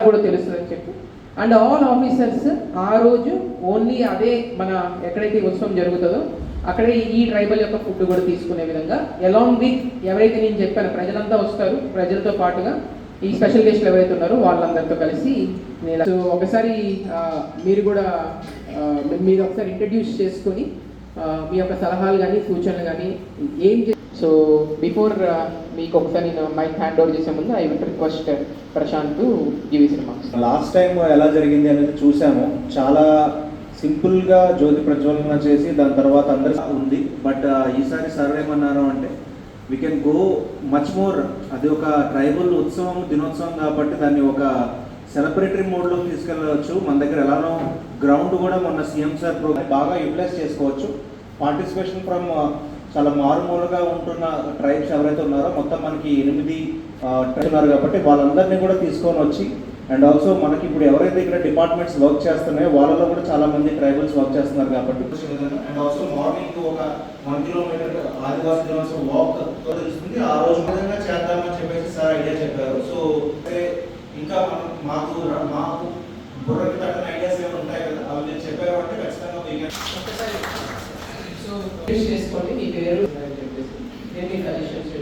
కూడా తెలుస్తుందని చెప్పి అండ్ ఆల్ ఆఫీసర్స్ ఆ రోజు ఓన్లీ అదే మన ఎక్కడైతే ఉత్సవం జరుగుతుందో అక్కడే ఈ ట్రైబల్ యొక్క ఫుడ్ కూడా తీసుకునే విధంగా అలాంగ్ విత్ ఎవరైతే నేను చెప్పాను ప్రజలంతా వస్తారు, ప్రజలతో పాటుగా ఈ స్పెషల్ గెస్ట్లు ఎవరైతే ఉన్నారో వాళ్ళందరితో కలిసి నేను సో ఒకసారి మీరు కూడా మీరు ఒకసారి ఇంట్రడ్యూస్ చేసుకొని మీ యొక్క సలహాలు కానీ సూచనలు కానీ ఏం సో బిఫోర్ మీకు ఒకసారి నేను మైక్ హ్యాండ్ ఓవర్ చేసే ముందు I will request Prashant give his remarks. Last time ఎలా జరిగింది అనేది చూసాము. చాలా సింపుల్గా జ్యోతి ప్రజ్వలన చేసి దాని తర్వాత అందరికి ఉంది. బట్ ఈసారి సార్ ఏమన్నారు అంటే we can go much more. అది ఒక ట్రైబల్ ఉత్సవం దినోత్సవం కాబట్టి దాన్ని ఒక సెలబ్రేటరీ మోడ్లో తీసుకెళ్ళవచ్చు. మన దగ్గర ఎలానో గ్రౌండ్ కూడా మొన్న సీఎం సార్ ప్రోగ్రామ్ బాగా యూటిలైజ్ చేసుకోవచ్చు. పార్టిసిపేషన్ ఫ్రమ్ చాలా మారుమూలుగా ఉంటున్న ట్రైబ్స్ ఎవరైతే ఉన్నారో మొత్తం మనకి 8 ఉన్నారు కాబట్టి వాళ్ళందరినీ కూడా తీసుకొని వచ్చి అండ్ ఆల్సో మనకి ఇప్పుడు ఎవరైతే ఇక్కడ డిపార్ట్మెంట్స్ వర్క్ చేస్తున్నాయో వాళ్ళలో కూడా చాలా మంది ట్రైబల్స్ వర్క్ చేస్తున్నారు కాబట్టి అండ్ ఆల్సో మార్నింగ్ ఒక 1 కిలోమీటర్ ఆదివాసీ దినోత్సవం వాక్ తెలుస్తుంది. ఆ రోజు విధంగా చేద్దామని చెప్పేసి సార్ ఐడియా చెప్పారు. సో ఇంకా మాకు బుర్రకి తగ్గ ఐడియాస్ ఏమైనా ఉంటాయి కదా, అవి నేను చెప్పారు అంటే ఖచ్చితంగా చేసుకోండి మీ పేరు చెప్పేసి నేను మీకు సజెషన్స్